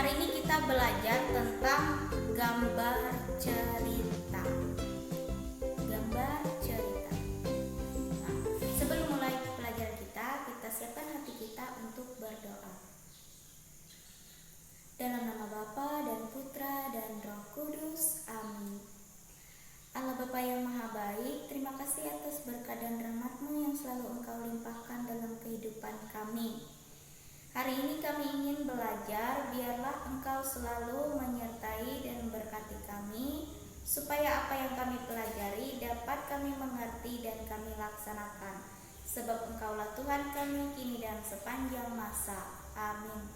Hari ini kita belajar tentang gambar cerita. Gambar cerita. Nah, sebelum mulai pelajaran kita siapkan hati kita untuk berdoa. Dalam nama Bapa dan Putra dan Roh Kudus. Amin. Allah Bapa yang Maha Baik, terima kasih atas berkat dan rahmat-Mu yang selalu Engkau limpahkan dalam kehidupan kami. Hari ini kami ingin belajar, biarlah Engkau selalu menyertai dan memberkati kami, supaya apa yang kami pelajari dapat kami mengerti dan kami laksanakan. Sebab Engkaulah Tuhan kami kini dan sepanjang masa. Amin.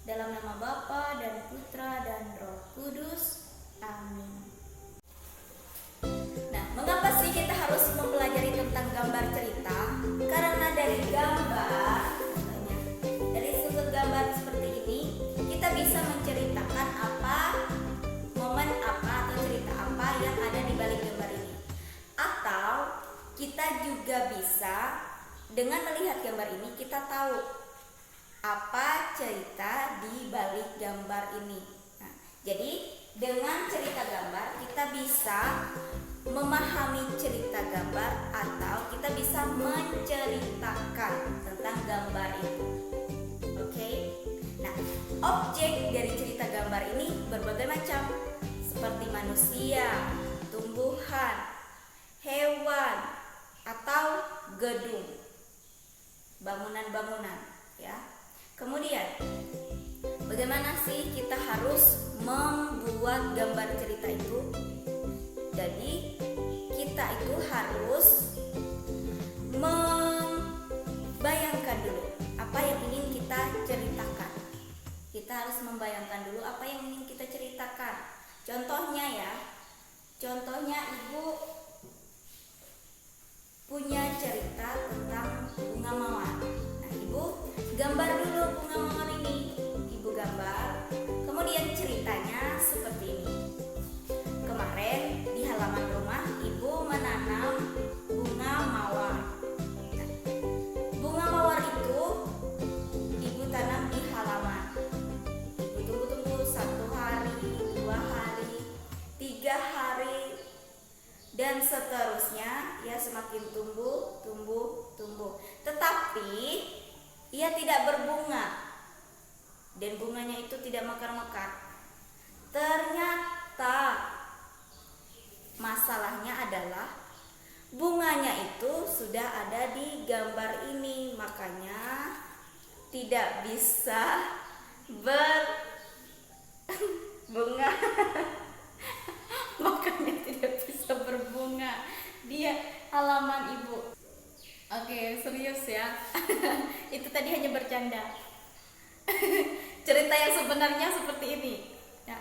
Dalam nama Bapa dan Putra dan Roh Kudus. Amin. Nah, mengapa sih kita harus mempelajari tentang gambar cerita? Karena dari gambar, dari sudut gambar seperti ini, kita bisa menceritakan momen apa atau cerita apa yang ada di balik gambar ini. Atau kita juga bisa dengan melihat gambar ini kita tahu apa cerita di balik gambar ini. Nah, jadi dengan cerita gambar kita bisa memahami cerita gambar atau kita bisa menceritakan tentang gambar itu. Oke. Nah, objek dari cerita gambar ini berbagai macam, seperti manusia, tumbuhan, hewan, atau gedung, bangunan-bangunan, ya. Kemudian, bagaimana sih kita harus membuat gambar cerita itu? Jadi kita itu harus membayangkan dulu apa yang ingin kita ceritakan. Kita harus membayangkan dulu apa yang ingin kita ceritakan. Contohnya ya, Ibu punya cerita tentang bunga mawar. Nah, Ibu gambar dulu bunga mawar ini. Ibu gambar, kemudian ceritanya seperti ini. Kemarin di halaman rumah Ibu menanam bunga mawar. Nah, bunga mawar itu Ibu tanam di halaman. Ibu tunggu 1 hari, 2 hari, 3 hari, dan seterusnya. Ya, semakin tumbuh. Tetapi ia tidak berbunga, dan bunganya itu tidak mekar-mekar. Ternyata masalahnya adalah bunganya itu sudah ada di gambar ini, makanya tidak bisa berbunga. Makanya tidak bisa berbunga di halaman Ibu. Oke, serius ya. Itu tadi hanya bercanda. Cerita yang sebenarnya seperti ini. Nah,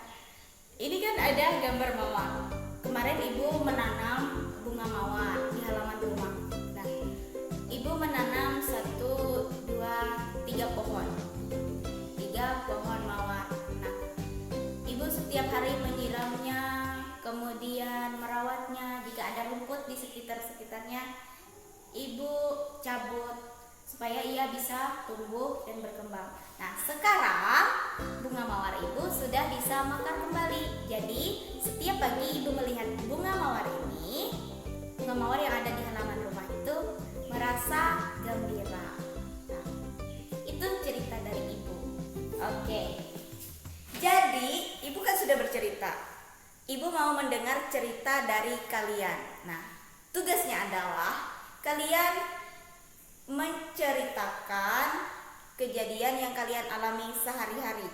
ini kan ada gambar mawar. Kemarin Ibu menanam bunga mawar di halaman rumah. Nah, Ibu menanam 1, 2, 3 pohon. 3 pohon mawar. Nah, Ibu setiap hari menyiramnya, kemudian merawatnya. Jika ada rumput di sekitarnya, Ibu cabut supaya ia bisa tumbuh dan berkembang. Nah, sekarang bunga mawar Ibu sudah bisa mekar kembali. Jadi setiap pagi Ibu melihat bunga mawar ini, bunga mawar yang ada di halaman rumah itu merasa gembira. Nah, itu cerita dari Ibu. Oke. Jadi Ibu kan sudah bercerita. Ibu mau mendengar cerita dari kalian. Nah, tugasnya adalah kalian menceritakan kejadian yang kalian alami sehari-hari.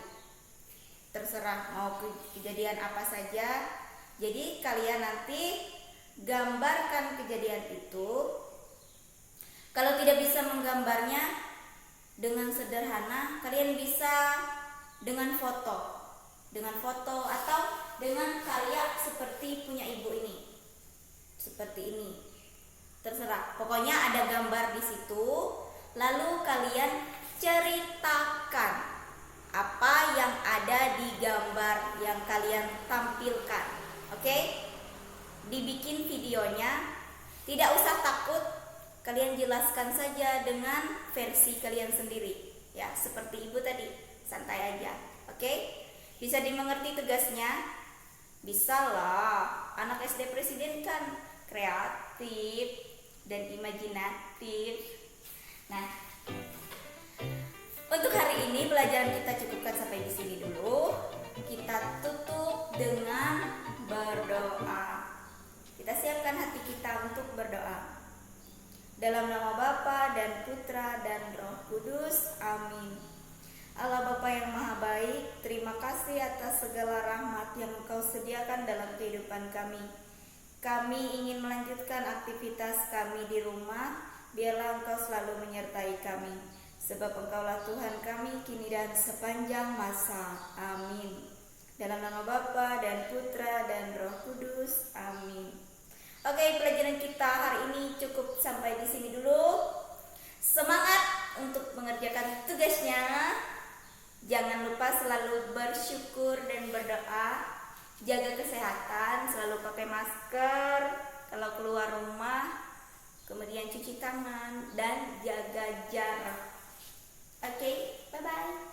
Terserah mau kejadian apa saja. Jadi kalian nanti gambarkan kejadian itu. Kalau tidak bisa menggambarnya dengan sederhana, kalian bisa dengan foto atau dengan karya seperti punya Ibu ini. Seperti ini. Terserah, pokoknya ada gambar di situ. Lalu kalian ceritakan apa yang ada di gambar yang kalian tampilkan. Oke? Dibikin videonya. Tidak usah takut, kalian jelaskan saja dengan versi kalian sendiri. Ya, seperti Ibu tadi, santai aja. Oke? Bisa dimengerti tugasnya? Bisa lah, anak SD presiden kan kreatif dan imajinatif. Nah, untuk hari ini pelajaran kita cukupkan sampai di sini dulu. Kita tutup dengan berdoa. Kita siapkan hati kita untuk berdoa. Dalam nama Bapa dan Putra dan Roh Kudus. Amin. Allah Bapa yang Maha Baik, terima kasih atas segala rahmat yang Engkau sediakan dalam kehidupan kami. Kami ingin melanjutkan aktivitas kami di rumah, biarlah Engkau selalu menyertai kami. Sebab Engkaulah Tuhan kami kini dan sepanjang masa. Amin. Dalam nama Bapa dan Putra dan Roh Kudus. Amin. Oke, pelajaran kita hari ini cukup sampai di sini dulu. Semangat untuk mengerjakan tugasnya. Jangan lupa selalu bersyukur dan berdoa. Jaga kesehatan, selalu pakai masker kalau keluar rumah. Kemudian cuci tangan dan jaga jarak. Oke, bye-bye.